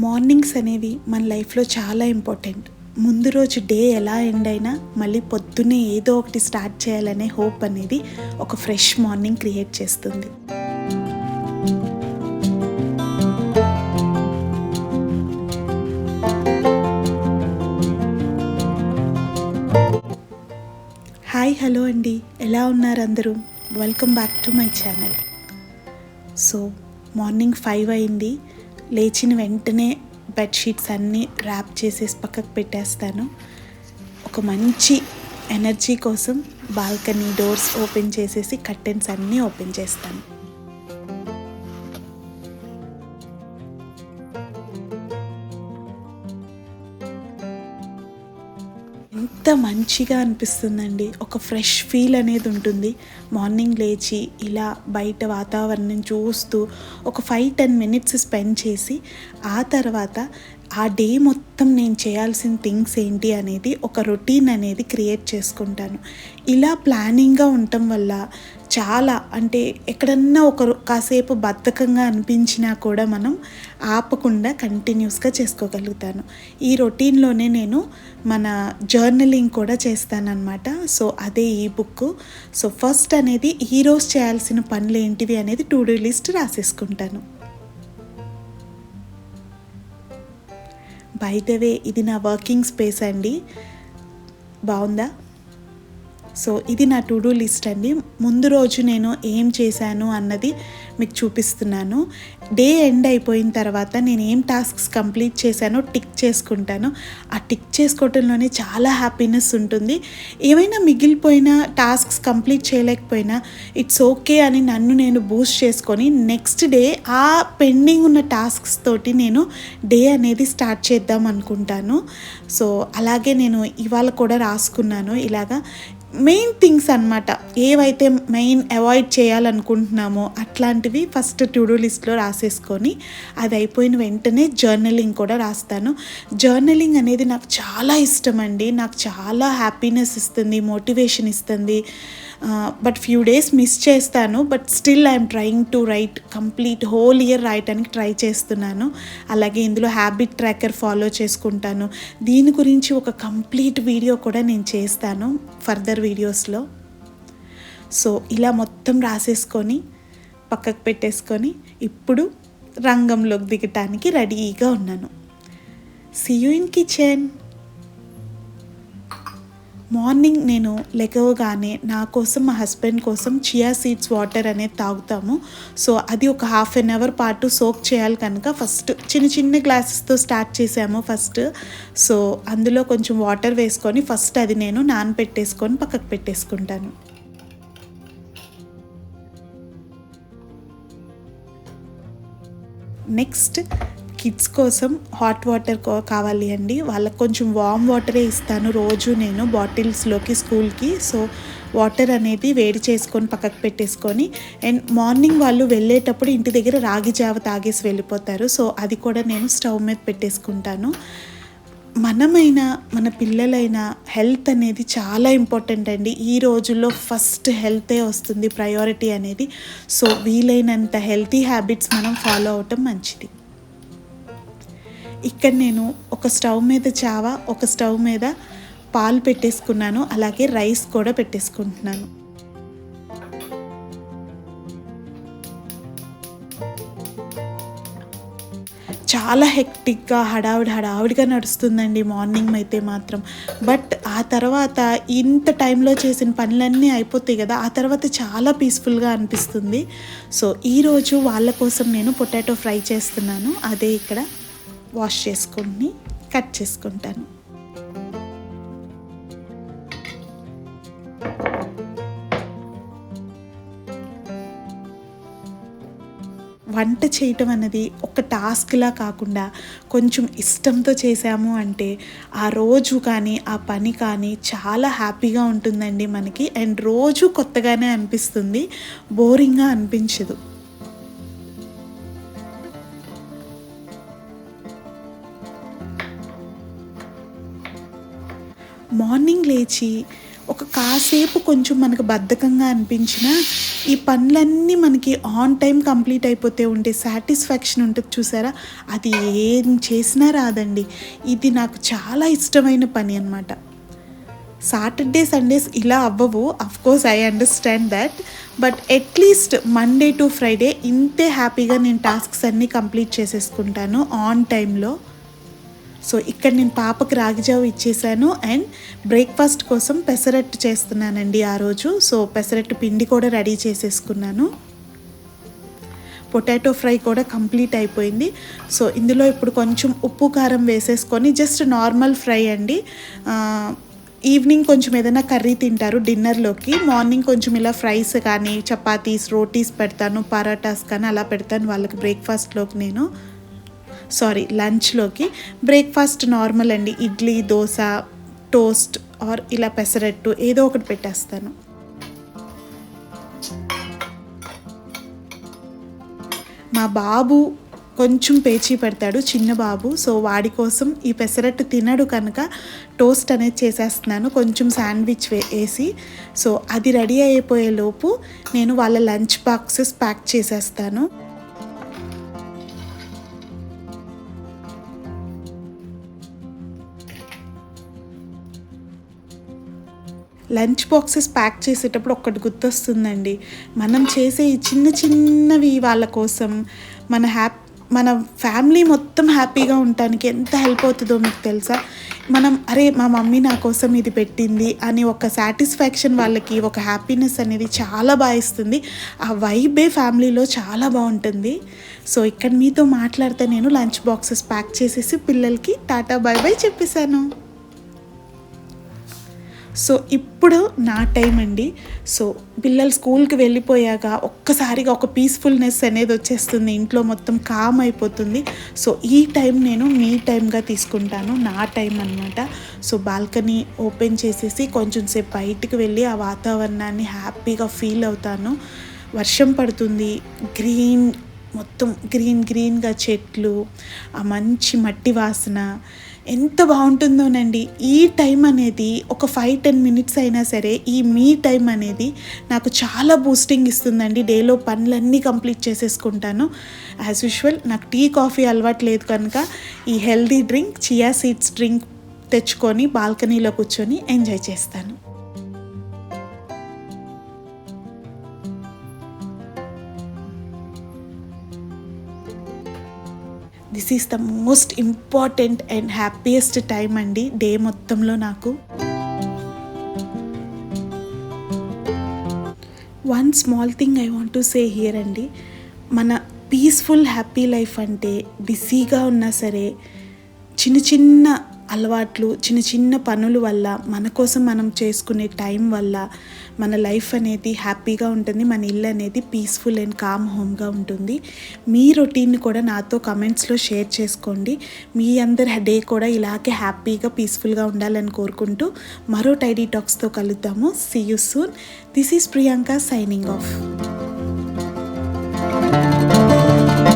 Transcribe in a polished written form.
Mornings అనేవి మన లైఫ్లో చాలా ఇంపార్టెంట్. ముందు రోజు డే ఎలా ఎండ్ అయినా మళ్ళీ పొద్దున్నే ఏదో ఒకటి స్టార్ట్ చేయాలనే హోప్ అనేది ఒక ఫ్రెష్ మార్నింగ్ క్రియేట్ చేస్తుంది. హాయ్ హలో అండి, ఎలా ఉన్నారు అందరూ? Welcome back to my channel. So morning 5 అయింది. లేచిన వెంటనే బెడ్షీట్స్ అన్నీ ర్యాప్ చేసేసి పక్కకు పెట్టేస్తాను. ఒక మంచి ఎనర్జీ కోసం బాల్కనీ డోర్స్ ఓపెన్ చేసేసి కర్టెన్స్ అన్నీ ఓపెన్ చేస్తాను. ఎంత మంచిగా అనిపిస్తుందండి. ఒక ఫ్రెష్ ఫీల్ అనేది ఉంటుంది. మార్నింగ్ లేచి ఇలా బయట వాతావరణం చూస్తూ ఒక 5-10 మినిట్స్ స్పెండ్ చేసి ఆ తర్వాత ఆ డే మొత్తం నేను చేయాల్సిన థింగ్స్ ఏంటి అనేది ఒక రొటీన్ అనేది క్రియేట్ చేసుకుంటాను. ఇలా ప్లానింగ్గా ఉండటం వల్ల చాలా అంటే ఎక్కడన్నా కాసేపు బద్ధకంగా అనిపించినా కూడా మనం ఆపకుండా కంటిన్యూస్గా చేసుకోగలుగుతాను. ఈ రొటీన్లోనే నేను మన జర్నలింగ్ కూడా చేస్తానన్నమాట. సో అదే ఈ బుక్. సో ఫస్ట్ అనేది ఈరోజు చేయాల్సిన పనులు ఏంటివి అనేది టు డూ లిస్ట్ రాసేసుకుంటాను. బై ద వే ఇది నా వర్కింగ్ స్పేస్ అండి. బాగుందా? సో ఇది నా టు డూ లిస్ట్ అండి. ముందు రోజు నేను ఏం చేశాను అన్నది మీకు చూపిస్తున్నాను. డే ఎండ్ అయిపోయిన తర్వాత నేను ఏం టాస్క్స్ కంప్లీట్ చేశానో టిక్ చేసుకుంటాను. ఆ టిక్ చేసుకోవటంలోనే చాలా హ్యాపీనెస్ ఉంటుంది. ఏమైనా మిగిలిపోయిన టాస్క్స్ కంప్లీట్ చేయలేకపోయినా ఇట్స్ ఓకే అని నన్ను నేను బూస్ట్ చేసుకొని నెక్స్ట్ డే ఆ పెండింగ్ ఉన్న టాస్క్స్ తోటి నేను డే అనేది స్టార్ట్ చేద్దాం అనుకుంటాను. సో అలాగే నేను ఇవాళ కూడా రాసుకున్నాను. ఇలాగా మెయిన్ థింగ్స్ అన్నమాట, ఏవైతే మెయిన్ అవాయిడ్ చేయాలనుకుంటున్నామో అట్లాంటివి ఫస్ట్ టు డూ లిస్ట్లో రాసేసుకొని అది అయిపోయిన వెంటనే జర్నలింగ్ కూడా రాస్తాను. జర్నలింగ్ అనేది నాకు చాలా ఇష్టం అండి. నాకు చాలా హ్యాపీనెస్ ఇస్తుంది, మోటివేషన్ ఇస్తుంది. బట్ ఫ్యూ డేస్ మిస్ చేస్తాను. But still I'm trying to right complete whole year రాయటానికి ట్రై చేస్తున్నాను. అలాగే ఇందులో హ్యాబిట్ ట్రాకర్ ఫాలో చేసుకుంటాను. దీని గురించి ఒక కంప్లీట్ వీడియో కూడా నేను చేస్తాను ఫర్దర్ వీడియోస్లో. సో ఇలా మొత్తం రాసేసుకొని పక్కకు పెట్టేసుకొని ఇప్పుడు రంగంలోకి దిగటానికి రెడీగా ఉన్నాను. See you in kitchen. Morning నేను లెగవగానే నా కోసం మా హస్బెండ్ కోసం చియా సీడ్స్ వాటర్ అనేది తాగుతాము. సో అది ఒక 1/2 అవర్ పాటు సోక్ చేయాలి కనుక ఫస్ట్ చిన్న చిన్న గ్లాసెస్తో స్టార్ట్ చేసాము ఫస్ట్. సో అందులో కొంచెం వాటర్ వేసుకొని ఫస్ట్ అది నేను నానబెట్టేసుకొని పక్కకు పెట్టేసుకుంటాను. నెక్స్ట్ కిడ్స్ కోసం హాట్ వాటర్ కావాలి అండి. వాళ్ళకి కొంచెం వామ్ వాటరే ఇస్తాను రోజు నేను బాటిల్స్లోకి స్కూల్కి. సో వాటర్ అనేది వేడి చేసుకొని పక్కకు పెట్టేసుకొని అండ్ మార్నింగ్ వాళ్ళు వెళ్ళేటప్పుడు ఇంటి దగ్గర రాగి జావ తాగేసి వెళ్ళిపోతారు. సో అది కూడా నేను స్టవ్ మీద పెట్టేసుకుంటాను. మనమైనా మన పిల్లలైనా హెల్త్ అనేది చాలా ఇంపార్టెంట్ అండి. ఈ రోజుల్లో ఫస్ట్ హెల్తే వస్తుంది ప్రయారిటీ అనేది. సో వీలైనంత హెల్తీ హ్యాబిట్స్ మనం ఫాలో అవటం మంచిది. ఇక్కడ నేను ఒక స్టవ్ మీద చావా, ఒక స్టవ్ మీద పాలు పెట్టేసుకున్నాను. అలాగే రైస్ కూడా పెట్టేసుకుంటున్నాను. చాలా హెక్టిక్గా హడావిడిగా నడుస్తుందండి మార్నింగ్ అయితే మాత్రం. బట్ ఆ తర్వాత ఇంత టైంలో చేసిన పనులన్నీ అయిపోతాయి కదా, ఆ తర్వాత చాలా పీస్ఫుల్గా అనిపిస్తుంది. సో ఈరోజు వాళ్ళ కోసం నేను పొటాటో ఫ్రై చేస్తున్నాను. అదే ఇక్కడ వాష్ చేసుకొని కట్ చేసుకుంటాను. వంట చేయటం అనేది ఒక టాస్క్లా కాకుండా కొంచెం ఇష్టంతో చేసాము అంటే ఆ రోజు కానీ ఆ పని కానీ చాలా హ్యాపీగా ఉంటుందండి మనకి. అండ్ రోజు కొత్తగానే అనిపిస్తుంది, బోరింగ్గా అనిపించదు. మార్నింగ్ లేచి కాసేపు కొంచెం మనకు బద్ధకంగా అనిపించినా ఈ పనులన్నీ మనకి ఆన్ టైం కంప్లీట్ అయిపోతే ఉండే సాటిస్ఫాక్షన్ ఉంటుంది చూసారా, అది ఏం చేసినా రాదండి. ఇది నాకు చాలా ఇష్టమైన పని అన్నమాట. సాటర్డే సండేస్ ఇలా అవ్వవు, of course I understand that, but at least Monday to Friday ఇంతే హ్యాపీగా నేను టాస్క్స్ అన్నీ కంప్లీట్ చేసేసుకుంటాను ఆన్ టైంలో. సో ఇక్కడ నేను పాపకి రాగిజావు ఇచ్చేసాను అండ్ బ్రేక్ఫాస్ట్ కోసం పెసరట్టు చేస్తున్నానండి ఆ రోజు. సో పెసరట్టు పిండి కూడా రెడీ చేసేసుకున్నాను. పొటాటో ఫ్రై కూడా కంప్లీట్ అయిపోయింది. సో ఇందులో ఇప్పుడు కొంచెం ఉప్పు కారం వేసేసుకొని జస్ట్ నార్మల్ ఫ్రై అండి. ఈవినింగ్ కొంచెం ఏదైనా కర్రీ తింటారు డిన్నర్లోకి, మార్నింగ్ కొంచెం ఇలా ఫ్రైస్ కానీ చపాతీస్ రోటీస్ పెడతాను, పరాటాస్ కానీ అలా పెడతాను వాళ్ళకి బ్రేక్ఫాస్ట్లోకి లంచ్లోకి. బ్రేక్ఫాస్ట్ నార్మల్ అండి, ఇడ్లీ, దోశ, టోస్ట్ ఆర్ ఇలా పెసరట్టు ఏదో ఒకటి పెట్టేస్తాను. మా బాబు కొంచెం పేచీ పెడతాడు, చిన్న బాబు. సో వాడి కోసం ఈ పెసరట్టు తినడు కనుక టోస్ట్ అనేది చేసేస్తున్నాను కొంచెం శాండ్విచ్ వేసి. సో అది రెడీ అయిపోయేలోపు నేను వాళ్ళ లంచ్ బాక్సెస్ ప్యాక్ చేసేస్తాను. లంచ్ బాక్సెస్ ప్యాక్ చేసేటప్పుడు ఒక్కటి గుర్తొస్తుందండి, మనం చేసే ఈ చిన్న చిన్నవి వాళ్ళ కోసం మన ఫ్యామిలీ మొత్తం హ్యాపీగా ఉండటానికి ఎంత హెల్ప్ అవుతుందో మీకు తెలుసా. మనం మా మమ్మీ నా కోసం ఇది పెట్టింది అని ఒక సాటిస్ఫాక్షన్, వాళ్ళకి ఒక హ్యాపీనెస్ అనేది చాలా బాగా ఇస్తుంది. ఆ వైబే ఫ్యామిలీలో చాలా బాగుంటుంది. సో ఇక్కడ మీతో మాట్లాడితే నేను లంచ్ బాక్సెస్ ప్యాక్ చేసేసి పిల్లలకి టాటా బాయ్ బాయ్ చెప్పేశాను. సో ఇప్పుడు నా టైం అండి. సో పిల్లలు స్కూల్కి వెళ్ళిపోయాక ఒక్కసారిగా ఒక పీస్ఫుల్నెస్ అనేది వచ్చేస్తుంది, ఇంట్లో మొత్తం కామ్ అయిపోతుంది. సో ఈ టైం నేను మీ టైంగా తీసుకుంటాను, నా టైం అన్నమాట. సో బాల్కనీ ఓపెన్ చేసేసి కొంచెం సేపు బయటికి వెళ్ళి ఆ వాతావరణాన్ని హ్యాపీగా ఫీల్ అవుతాను. వర్షం పడుతుంది, మొత్తం గ్రీన్గా చెట్లు, ఆ మంచి మట్టి వాసన ఎంత బాగుంటుందోనండి. ఈ టైం అనేది ఒక 5-10 మినిట్స్ అయినా సరే ఈ మీ టైం అనేది నాకు చాలా బూస్టింగ్ ఇస్తుందండి. డేలో పనులన్నీ కంప్లీట్ చేసేసుకుంటాను. యాజ్ యూజువల్ నాకు టీ కాఫీ అలవాటు లేదు కనుక ఈ healthy drink chia seeds drink తెచ్చుకొని బాల్కనీలో కూర్చొని ఎంజాయ్ చేస్తాను. This is the most important and happiest time అండి డే మొత్తంలో నాకు. One small thing I want to say here అండి, మన పీస్ఫుల్ హ్యాపీ లైఫ్ అంటే బిజీగా ఉన్నా సరే చిన్న చిన్న అలవాట్లు, చిన్న చిన్న పనుల వల్ల, మన కోసం మనం చేసుకునే టైం వల్ల మన లైఫ్ అనేది హ్యాపీగా ఉంటుంది, మన ఇల్లు అనేది పీస్ఫుల్ అండ్ కామ్ హోమ్గా ఉంటుంది. మీ రొటీన్ని కూడా నాతో కమెంట్స్లో షేర్ చేసుకోండి. మీ అందరి డే కూడా ఇలాగే హ్యాపీగా పీస్ఫుల్గా ఉండాలని కోరుకుంటూ మరో టైడీ టాక్స్తో కలుద్దాము. See you soon. This is Priyanka signing of.